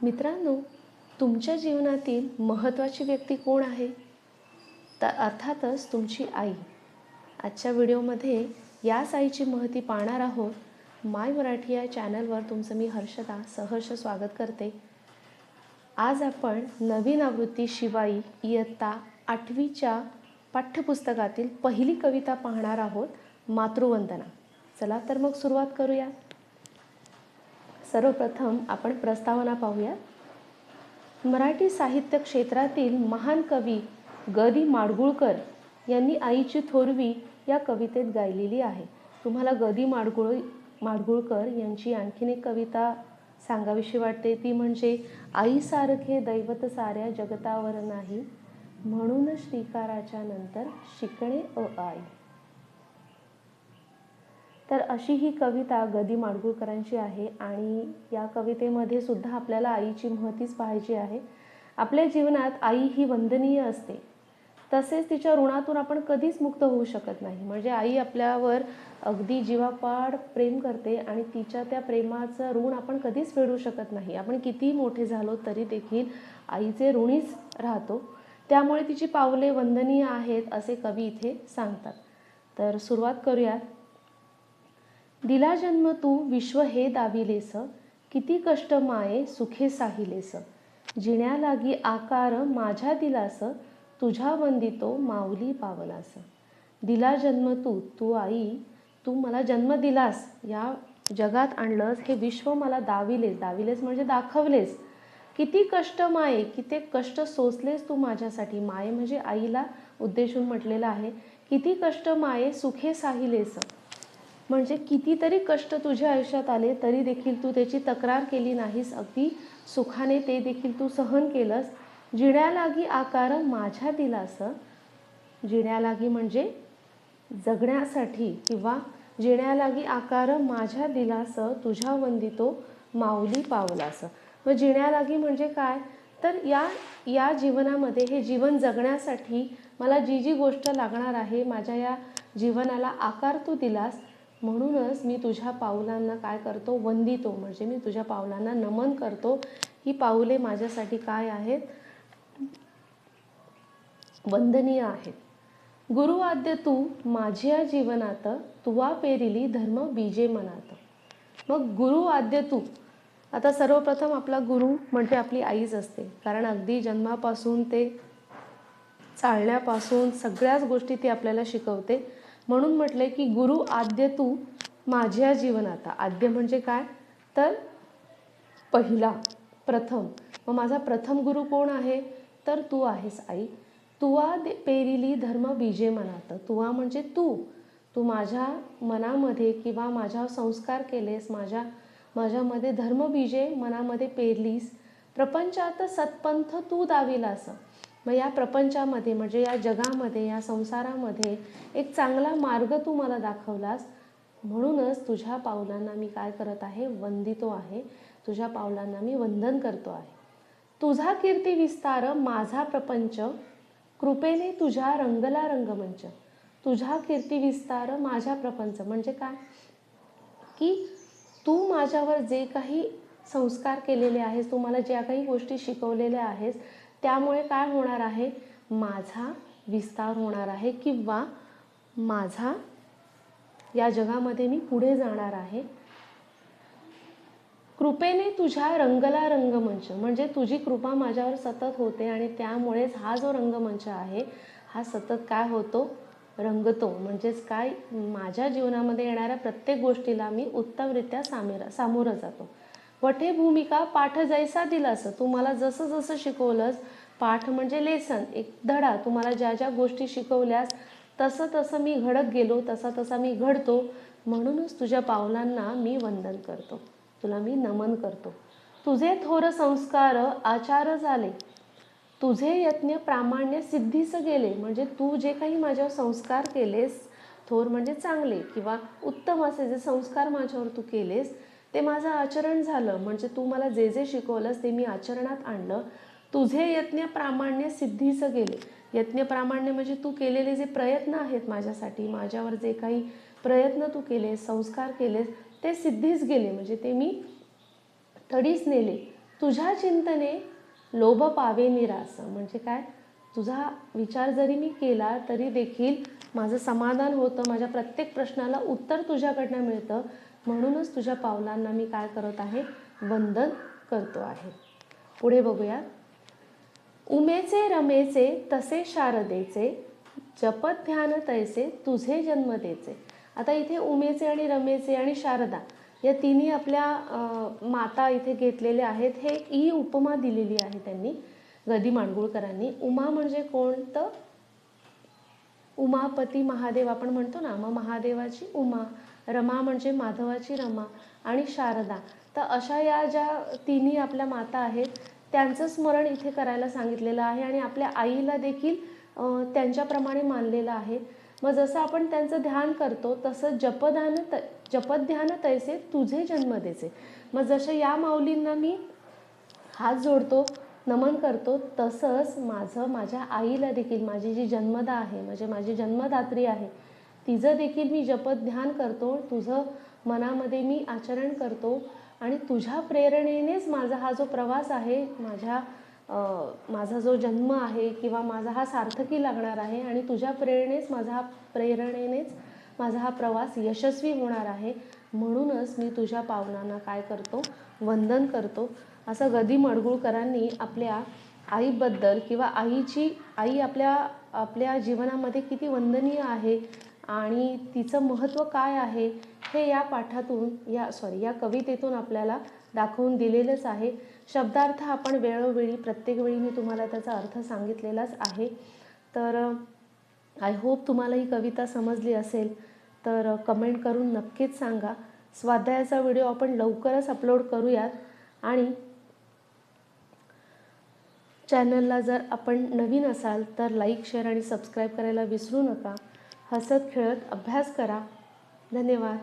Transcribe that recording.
मित्रांनो, तुमच्या जीवनातील महत्त्वाची व्यक्ती कोण आहे? तर अर्थातच तुमची आई. आजच्या व्हिडिओमध्ये याच आईची महती पाहणार आहोत. माय मराठी या चॅनलवर तुमचं मी हर्षदा सहर्ष स्वागत करते. आज आपण नवीन आवृत्ती शिवाई इयत्ता 8वीच्या पाठ्यपुस्तकातील पहिली कविता पाहणार आहोत, मातृवंदना. चला तर मग सुरुवात करूया. सर्वप्रथम आपण प्रस्तावना पाहूया. मराठी साहित्य क्षेत्रातील महान कवी ग दी माडगूळकर यांनी आईची थोरवी या कवितेत गायलेली आहे. तुम्हाला ग दी माडगूळकर यांची आणखीन एक कविता सांगावीशी वाटते, ती म्हणजे आईसारखे दैवत साऱ्या जगतावर नाही, म्हणून श्रीकाराच्या नंतर शिकणे आई. तर अशी ही कविता ग दी माडगूळकरांची आहे आणि या कवितेमध्ये सुद्धा आपल्याला आईची महतीच पाहायची आहे. आपल्या जीवनात आई ही वंदनीय असते, तसेच तिच्या ऋणातून आपण कधीच मुक्त होऊ शकत नाही. म्हणजे आई आपल्यावर अगदी जीवापाड प्रेम करते आणि तिच्या त्या प्रेमाचं ऋण आपण कधीच फेडू शकत नाही. आपण किती मोठे झालो तरी देखील आईचे ऋणीच राहतो. त्यामुळे तिची पावले वंदनीय आहेत असे कवी इथे सांगतात. तर सुरुवात करूयात. दिला जन्म तू विश्व हे दाविलेस, किती कष्ट माये सुखे साहिलेस, जिण्या लागी आकार माझ्या दिलास, तुझ्या वंदितो माऊली पावलास. दिला जन्म तू, तू आई, तू मला जन्म दिलास, या जगात आणलंस, हे विश्व मला दाविलेस म्हणजे दाखवलेस. किती कष्ट माये, किती कष्ट सोसलेस तू माझ्यासाठी. माये म्हणजे आईला उद्देशून म्हटलेलं आहे. किती कष्ट माये सुखे साहिलेस, म्हणजे कितीतरी कष्ट तुझ्या आयुष्यात आले तरी देखील तू त्याची तक्रार केली नाहीस, अगदी सुखाने ते देखील तू सहन केलंस. जिण्यालागी आकार माझ्या दिलास, जिण्यालागी म्हणजे जगण्यासाठी, किंवा जिण्यालागी आकार माझ्या दिलास, तुझ्या वंदितो माऊली पावलास. मग जिण्यालागी म्हणजे काय, तर या जीवनामध्ये, हे जीवन जगण्यासाठी मला जी जी गोष्ट लागणार आहे, माझ्या या जीवनाला आकार तू दिलास, म्हणूनच मी तुझ्या पावलांना काय करतो, वंदितो, म्हणजे मी तुझ्या पावलांना नमन करतो. ही पाऊले माझ्यासाठी काय आहेत, वंदनीय आहेत. गुरु आद्य तू माझ्या जीवनात, तुवा पेरिली धर्म बीजे मनात. मग गुरु आद्य तू, आता सर्वप्रथम आपला गुरु म्हणजे आपली आईच असते, कारण अगदी जन्मापासून ते चालण्यापासून सगळ्याच गोष्टी ती आपल्याला शिकवते. म्हणून म्हटले की गुरु आद्य तू माझ्या जीवनात. आद्य म्हणजे काय, तर पहिला, प्रथम. मग माझा प्रथम गुरु कोण आहे, तर तू आहेस आई. तुवा पेरिली धर्म बीजे मनात. तुवा म्हणजे तू माझ्या मनामध्ये किंवा माझ्यावर संस्कार केलेस, माझ्यामध्ये धर्मबीजे मनामध्ये पेरलीस. प्रपंचात सत्पंथ तू दाविलास. मग या प्रपंचामध्ये म्हणजे या जगामध्ये, या संसारामध्ये एक चांगला मार्ग तू मला दाखवलास. म्हणूनच तुझ्या पावलांना मी काय करत आहे, वंदितो आहे. तुझ्या पावलांना मी वंदन करतो आहे. तुझा कीर्ती विस्तार माझा प्रपंच, कृपेने तुझ्या रंगला रंगमंच. तुझा कीर्ती विस्तार माझ्या प्रपंच म्हणजे काय, की तू माझ्यावर जे काही संस्कार केलेले आहेस, तू मला ज्या काही गोष्टी शिकवलेल्या आहेस, त्यामुळे काय होणार आहे, माझा विस्तार होणार आहे, किंवा माझा या जगामध्ये मी पुढे जाणार आहे. कृपेने तुझ्या रंगला रंगमंच, म्हणजे तुझी कृपा माझ्यावर सतत होते आणि त्यामुळेच हा जो रंगमंच आहे, हा सतत काय होतो, रंगतो. म्हणजेच काय, माझ्या जीवनामध्ये येणाऱ्या प्रत्येक गोष्टीला मी उत्तमरित्या सामोरं जातो. पठे भूमिका पाठ जैसा दिलास. तू मला जसं जसं शिकवलंस, पाठ म्हणजे लेसन, एक धडा, तुम्हाला ज्या ज्या गोष्टी शिकवल्यास तसं तसं मी घडत गेलो, तसा तसा मी घडतो. म्हणूनच तुझ्या पावलांना मी वंदन करतो, तुला मी नमन करतो. तुझे थोर संस्कार आचार झाले, तुझे यज्ञ प्रामाण्य सिद्धीस गेले. म्हणजे तू जे काही माझ्यावर संस्कार केलेस, थोर म्हणजे चांगले किंवा उत्तम असे जे संस्कार माझ्यावर तू केलेस, ते माझं आचरण झालं. म्हणजे तू मला जे जे शिकवलंस ते मी आचरणात आणलं. तुझे यज्ञ प्रामाण्य सिद्धीस गेले. यज्ञ प्रामाण्य म्हणजे तू केलेले जे प्रयत्न आहेत माझ्यासाठी, माझ्यावर जे काही प्रयत्न तू केलेस, संस्कार केलेस, ते सिद्धीस गेले, म्हणजे ते मी तडीस नेले. तुझ्या चिंतने लोभ पावे निरास. म्हणजे काय, तुझा विचार जरी मी केला तरी देखील माझं समाधान होतं, माझ्या प्रत्येक प्रश्नाला उत्तर तुझ्याकडनं मिळतं. म्हणूनच तुझ्या पावलांना मी काय करत आहे, वंदन करतो आहे. पुढे बघूया. उमेचे रमेचे तसे शारदेचे, जपत ध्यान तैसे तुझे जन्म देचे. आता इथे उमेचे आणि रमेचे आणि शारदा या तिन्ही आपल्या माता इथे घेतलेल्या आहेत. हे ही उपमा दिलेली आहे त्यांनी, गदी माडगूळकरांनी. उमा म्हणजे कोण, तर उमापती महादेव आपण म्हणतो ना, मग महादेवाची उमा, रमा म्हणजे माधवाची रमा, आणि शारदा. तर अशा या ज्या तिन्ही आपल्या माता आहेत त्यांचं स्मरण इथे करायला सांगितलेलं आहे. आणि आपल्या आईला देखील त्यांच्याप्रमाणे मानलेलं आहे. मग जसं आपण त्यांचं ध्यान करतो तसं जपध्यान तैसे तुझे जन्म देचे. मग जसं या माऊलींना मी हात जोडतो, नमन करतो, तसंच माझ्या आईला देखील, माझी जी जन्मदा आहे, म्हणजे माझी जन्मदात्री आहे, तिचं देखील मी जपत ध्यान करतो, तुझं मनामध्ये मी आचरण करतो. आणि तुझ्या प्रेरणेनेच माझा हा जो प्रवास आहे, माझा जो जन्म आहे किंवा माझा हा सार्थकी लागणार आहे. आणि तुझ्या प्रेरणेनेच माझा हा प्रवास यशस्वी होणार आहे. म्हणूनच मी तुझ्या पावलांना काय करतो, वंदन करतो. असं गदी माडगूळकरांनी आपल्या आईबद्दल किंवा आई आपल्या जीवनामध्ये किती वंदनीय आहे आणि तिचं महत्त्व काय आहे हे या पाठातून या कवितेतून आपल्याला दाखवून दिलेलंच आहे. शब्दार्थ आपण वेळोवेळी प्रत्येक वेळी मी तुम्हाला त्याचा अर्थ सांगितलेलाच आहे. तर आय होप तुम्हाला ही कविता समजली असेल. तर कमेंट करून नक्कीच सांगा. स्वाध्यायाचा व्हिडिओ आपण लवकरच अपलोड करूयात. आणि चॅनलला जर आपण नवीन असाल तर लाईक, शेअर आणि सबस्क्राईब करायला विसरू नका. हसत खेळत अभ्यास करा. धन्यवाद.